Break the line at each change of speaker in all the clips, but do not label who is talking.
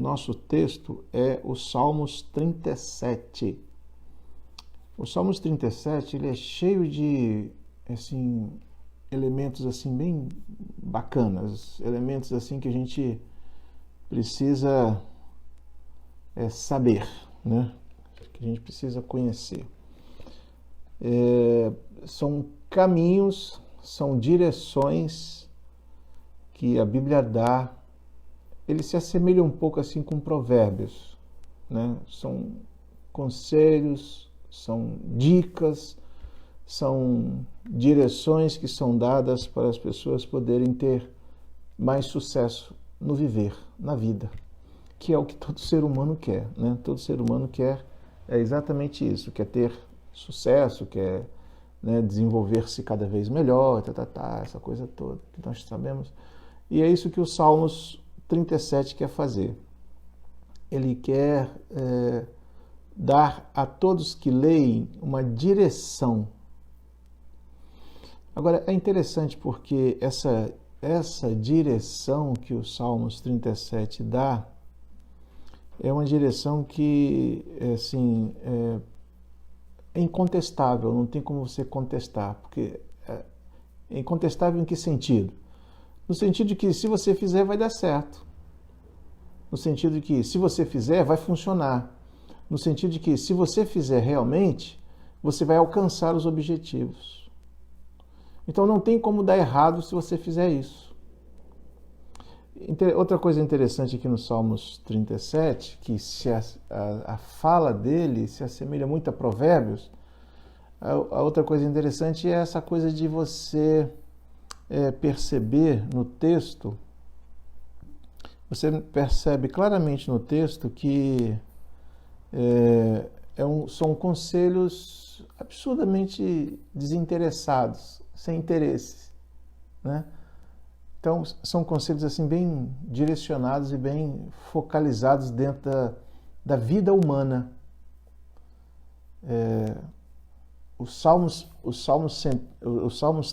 nosso texto é o Salmos 37. O Salmos 37, ele é cheio de, assim, elementos assim bem bacanas, elementos assim que a gente precisa saber, né? Que a gente precisa conhecer. São caminhos, são direções que a Bíblia dá. Ele se assemelha um pouco assim com Provérbios, né? São conselhos, são dicas, são direções que são dadas para as pessoas poderem ter mais sucesso no viver, na vida, que é o que todo ser humano quer, né? Todo ser humano quer exatamente isso, quer ter sucesso, quer, né, desenvolver-se cada vez melhor, essa coisa toda que nós sabemos. E é isso que o Salmos 37 quer fazer. Ele quer dar a todos que leem uma direção. Agora, é interessante porque essa direção que o Salmos 37 dá é uma direção que, assim, é incontestável, não tem como você contestar, porque é incontestável em que sentido? No sentido de que se você fizer, vai dar certo. No sentido de que se você fizer, vai funcionar. No sentido de que se você fizer realmente, você vai alcançar os objetivos. Então não tem como dar errado se você fizer isso. Outra coisa interessante aqui no Salmos 37, que a fala dele se assemelha muito a Provérbios, a outra coisa interessante é essa coisa de você perceber no texto, você percebe claramente no texto que são conselhos absurdamente desinteressados, sem interesse, né? Então, são conselhos assim bem direcionados e bem focalizados dentro da vida humana. O Salmos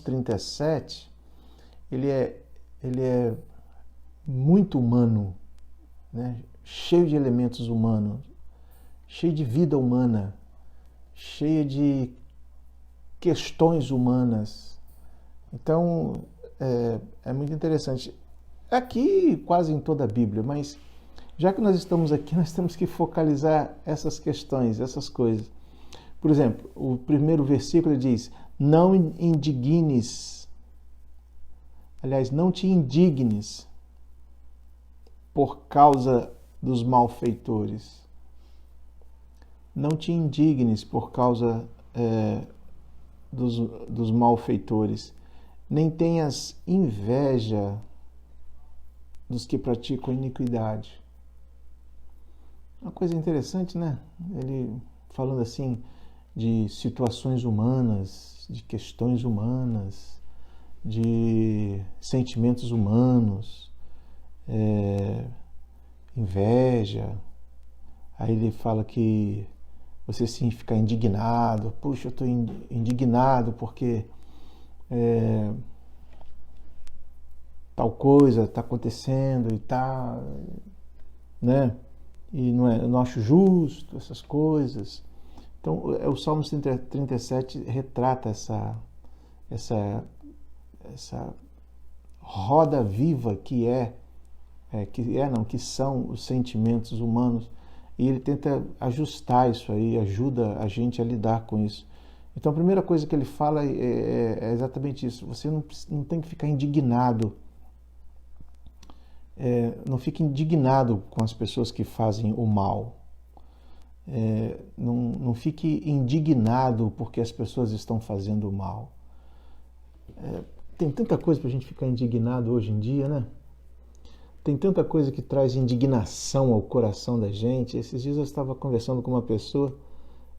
37, ele é muito humano, né? Cheio de elementos humanos, cheio de vida humana, cheio de questões humanas. Então, é muito interessante. Aqui, quase em toda a Bíblia, mas já que nós estamos aqui, nós temos que focalizar essas questões, essas coisas. Por exemplo, o primeiro versículo diz: não indignes, aliás, não te indignes por causa dos malfeitores. Não te indignes por causa dos malfeitores, nem tenhas inveja dos que praticam iniquidade. Uma coisa interessante, né? Ele falando assim de situações humanas, de questões humanas, de sentimentos humanos, inveja. Aí ele fala que você sim ficar indignado. Puxa, eu estou indignado porque tal coisa está acontecendo e tal, né? E eu não acho justo essas coisas. Então, o Salmo 37 retrata essa roda viva que são os sentimentos humanos, e ele tenta ajustar isso aí, ajuda a gente a lidar com isso. Então, a primeira coisa que ele fala é exatamente isso. Você não tem que ficar indignado. Não fique indignado com as pessoas que fazem o mal. Não fique indignado porque as pessoas estão fazendo o mal. Tem tanta coisa para a gente ficar indignado hoje em dia, né? Tem tanta coisa que traz indignação ao coração da gente. Esses dias eu estava conversando com uma pessoa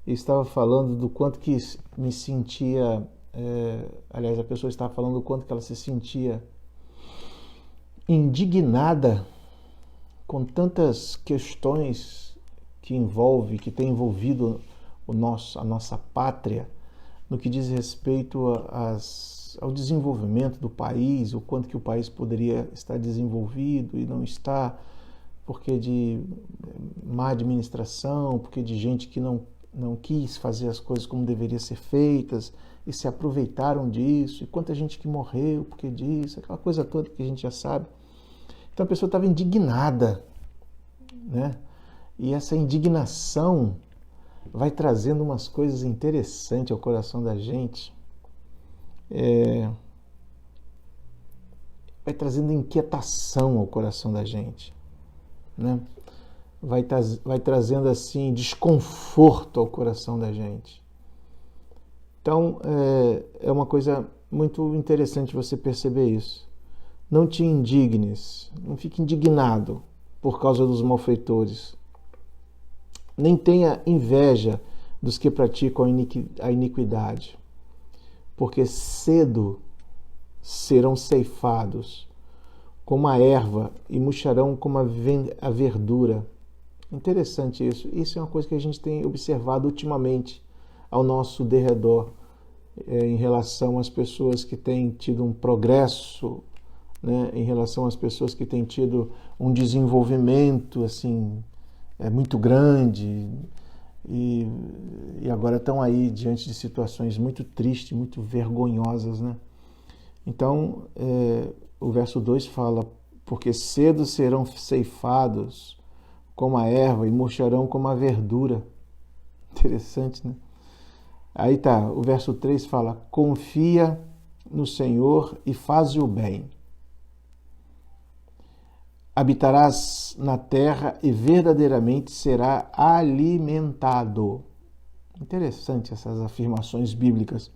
e estava falando do quanto que me sentia... aliás, a pessoa estava falando do quanto que ela se sentia indignada com tantas questões que tem envolvido a nossa pátria, no que diz respeito ao desenvolvimento do país, o quanto que o país poderia estar desenvolvido e não está, porque de má administração, porque de gente que não quis fazer as coisas como deveriam ser feitas e se aproveitaram disso, e quanta gente que morreu porque disso, aquela coisa toda que a gente já sabe. Então a pessoa estava indignada, né? E essa indignação vai trazendo umas coisas interessantes ao coração da gente. Vai trazendo inquietação ao coração da gente, né? Vai trazendo assim desconforto ao coração da gente. Então é uma coisa muito interessante você perceber isso. Não te indignes, não fique indignado por causa dos malfeitores. Nem tenha inveja dos que praticam a iniquidade, porque cedo serão ceifados como a erva e murcharão como a verdura. Interessante isso. Isso é uma coisa que a gente tem observado ultimamente ao nosso derredor, em relação às pessoas que têm tido um progresso, né, em relação às pessoas que têm tido um desenvolvimento assim, muito grande e agora estão aí diante de situações muito tristes, muito vergonhosas, né? Então, o verso 2 fala, porque cedo serão ceifados como a erva e murcharão como a verdura. Interessante, né? Aí tá, o verso 3 fala, confia no Senhor e faze o bem. Habitarás na terra e verdadeiramente será alimentado. Interessante essas afirmações bíblicas.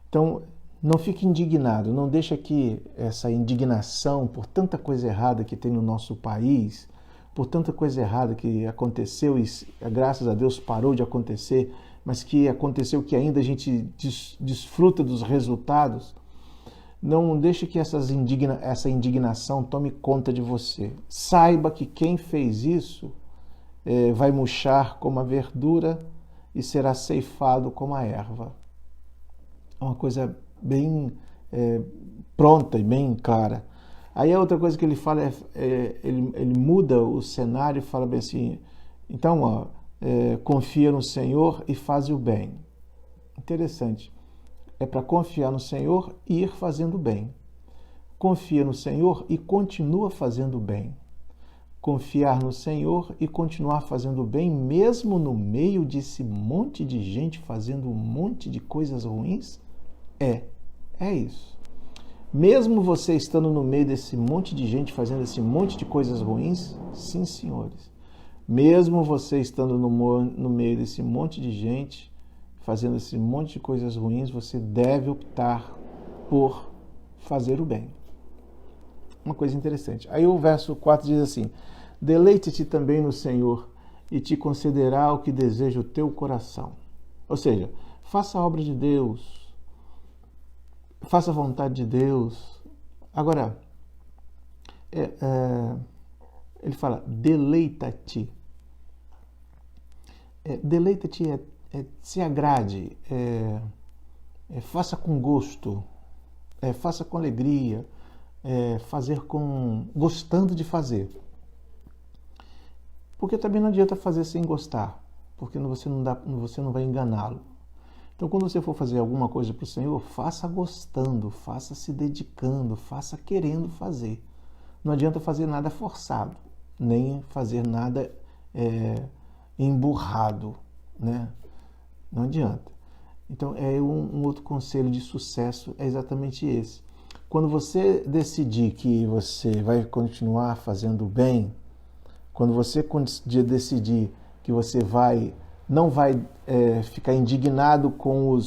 Então, não fique indignado, não deixa que essa indignação por tanta coisa errada que tem no nosso país, por tanta coisa errada que aconteceu e graças a Deus parou de acontecer, mas que aconteceu que ainda a gente desfruta dos resultados. Não deixe que essa indignação tome conta de você. Saiba que quem fez isso vai murchar como a verdura e será ceifado como a erva. É uma coisa bem pronta e bem clara. Aí a outra coisa que ele fala ele muda o cenário e fala bem assim, então confia no Senhor e faz o bem. Interessante. É para confiar no Senhor e ir fazendo bem. Confia no Senhor e continua fazendo bem. Confiar no Senhor e continuar fazendo bem, mesmo no meio desse monte de gente fazendo um monte de coisas ruins? É isso. Mesmo você estando no meio desse monte de gente fazendo esse monte de coisas ruins, sim, senhores. Mesmo você estando no meio desse monte de gente fazendo esse monte de coisas ruins, você deve optar por fazer o bem. Uma coisa interessante. Aí o verso 4 diz assim, deleite-te também no Senhor e te concederá o que deseja o teu coração. Ou seja, faça a obra de Deus, faça a vontade de Deus. Agora, ele fala, deleita-te. Deleita-te se agrade, faça com gosto, faça com alegria, fazer gostando de fazer. Porque também não adianta fazer sem gostar, porque você não vai enganá-lo. Então, quando você for fazer alguma coisa para o Senhor, faça gostando, faça se dedicando, faça querendo fazer. Não adianta fazer nada forçado, nem fazer nada emburrado, né? Não adianta. Então, um outro conselho de sucesso é exatamente esse. Quando você decidir que você vai continuar fazendo bem, quando você decidir que você não vai ficar indignado com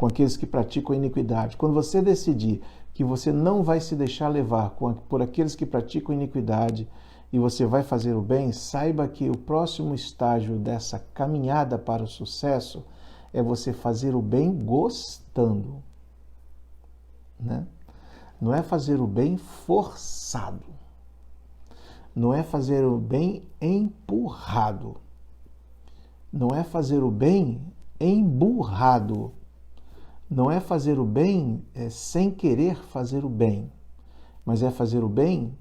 aqueles que praticam a iniquidade, quando você decidir que você não vai se deixar levar por aqueles que praticam a iniquidade, e você vai fazer o bem, saiba que o próximo estágio dessa caminhada para o sucesso é você fazer o bem gostando, né? Não é fazer o bem forçado, não é fazer o bem empurrado, não é fazer o bem emburrado, não é fazer o bem sem querer fazer o bem. mas é fazer o bem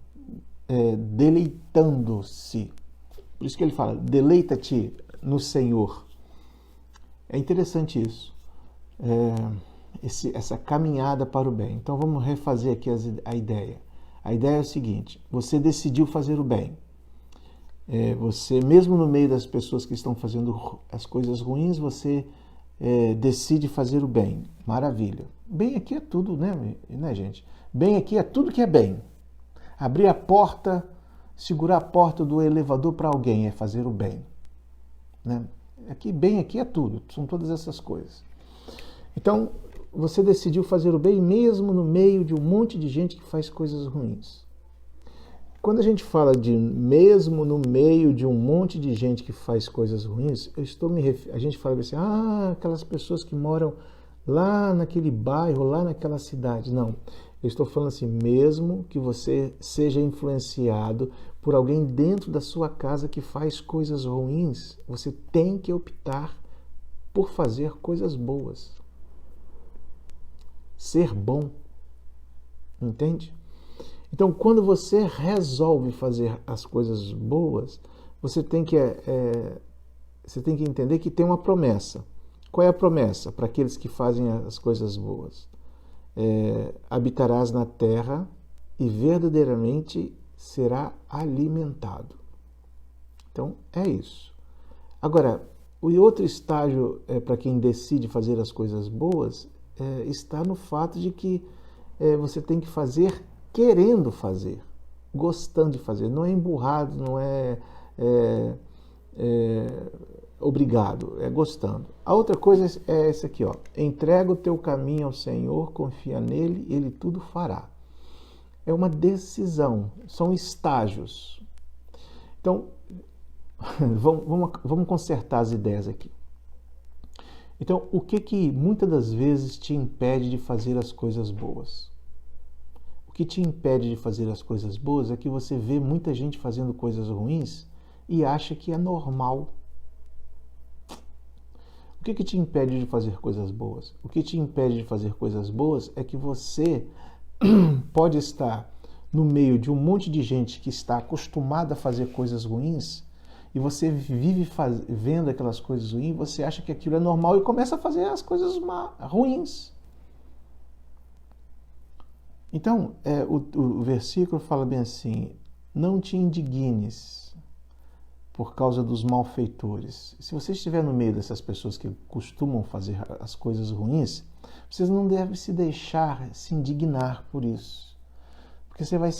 deleitando-se. Por isso que ele fala, deleita-te no Senhor. É interessante isso, essa caminhada para o bem. Então vamos refazer aqui a ideia. A ideia é o seguinte, você decidiu fazer o bem. Você, mesmo no meio das pessoas que estão fazendo as coisas ruins, você decide fazer o bem. Maravilha. Bem aqui é tudo, né, gente? Bem aqui é tudo que é bem. Abrir a porta, segurar a porta do elevador para alguém é fazer o bem. Né? Bem aqui é tudo, são todas essas coisas. Então, você decidiu fazer o bem mesmo no meio de um monte de gente que faz coisas ruins. Quando a gente fala de mesmo no meio de um monte de gente que faz coisas ruins, a gente fala assim, aquelas pessoas que moram lá naquele bairro, lá naquela cidade. Não, eu estou falando assim, mesmo que você seja influenciado por alguém dentro da sua casa que faz coisas ruins, você tem que optar por fazer coisas boas. Ser bom. Entende? Então, quando você resolve fazer as coisas boas, você tem que entender que tem uma promessa. Qual é a promessa para aqueles que fazem as coisas boas? Habitarás na terra e verdadeiramente será alimentado. Então, é isso. Agora, o outro estágio para quem decide fazer as coisas boas está no fato de que você tem que fazer querendo fazer, gostando de fazer. Não é emburrado, não é obrigado, é gostando. A outra coisa é essa aqui, ó. Entrega o teu caminho ao Senhor, confia nele, ele tudo fará. É uma decisão, são estágios. Então, vamos consertar as ideias aqui. Então, o que muitas das vezes te impede de fazer as coisas boas? O que te impede de fazer as coisas boas é que você vê muita gente fazendo coisas ruins e acha que é normal. O que te impede de fazer coisas boas? O que te impede de fazer coisas boas é que você pode estar no meio de um monte de gente que está acostumada a fazer coisas ruins e você vive vendo aquelas coisas ruins, você acha que aquilo é normal e começa a fazer as coisas ruins. Então, o versículo fala bem assim, não te indignes por causa dos malfeitores. Se você estiver no meio dessas pessoas que costumam fazer as coisas ruins, vocês não devem se deixar se indignar por isso. Porque você vai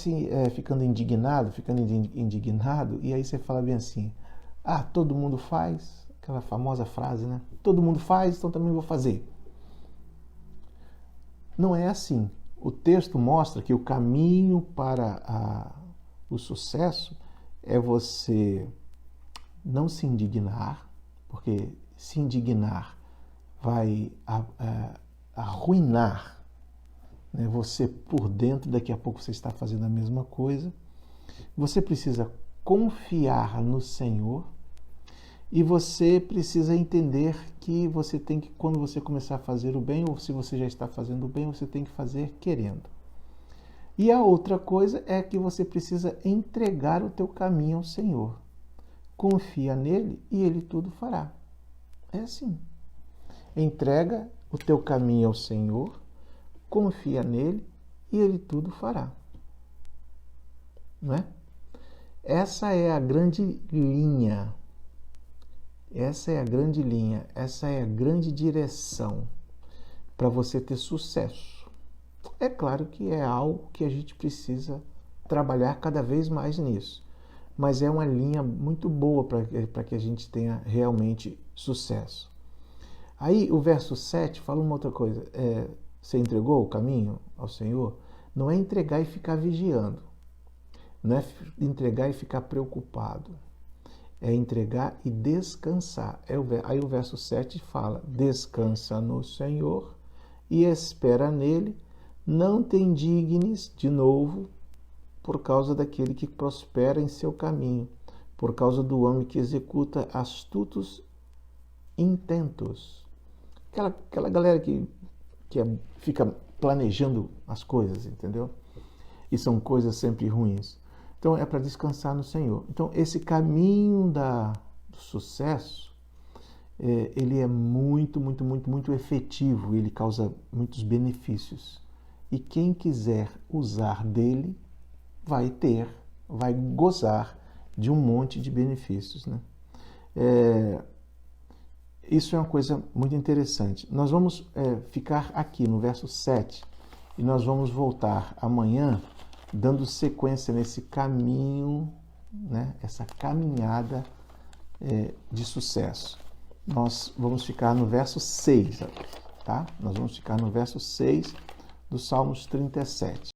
ficando indignado, e aí você fala bem assim, todo mundo faz, aquela famosa frase, né? Todo mundo faz, então também vou fazer. Não é assim. O texto mostra que o caminho para o sucesso é você não se indignar, porque se indignar vai arruinar, né, você por dentro, daqui a pouco você está fazendo a mesma coisa. Você precisa confiar no Senhor e você precisa entender que você tem que, quando você começar a fazer o bem, ou se você já está fazendo o bem, você tem que fazer querendo. E a outra coisa é que você precisa entregar o teu caminho ao Senhor. Confia nele e ele tudo fará. É assim. Entrega o teu caminho ao Senhor, confia nele e ele tudo fará. Não é? Essa é a grande linha. Essa é a grande linha, essa é a grande direção para você ter sucesso. É claro que é algo que a gente precisa trabalhar cada vez mais nisso, mas é uma linha muito boa para que a gente tenha realmente sucesso. Aí o verso 7 fala uma outra coisa, você entregou o caminho ao Senhor? Não é entregar e ficar vigiando, não é entregar e ficar preocupado. É entregar e descansar. Aí o verso 7 fala, descansa no Senhor e espera nele, não te indignes de novo por causa daquele que prospera em seu caminho, por causa do homem que executa astutos intentos. Aquela galera que fica planejando as coisas, entendeu? e são coisas sempre ruins. Então é para descansar no Senhor. Então esse caminho do sucesso, ele é muito, muito, muito, muito efetivo, ele causa muitos benefícios. E quem quiser usar dele vai gozar de um monte de benefícios, né? Isso é uma coisa muito interessante. Nós vamos ficar aqui no verso 7 e nós vamos voltar amanhã dando sequência nesse caminho, né? Essa caminhada de sucesso. Nós vamos ficar no verso 6, tá? Nós vamos ficar no verso 6 do Salmos 37.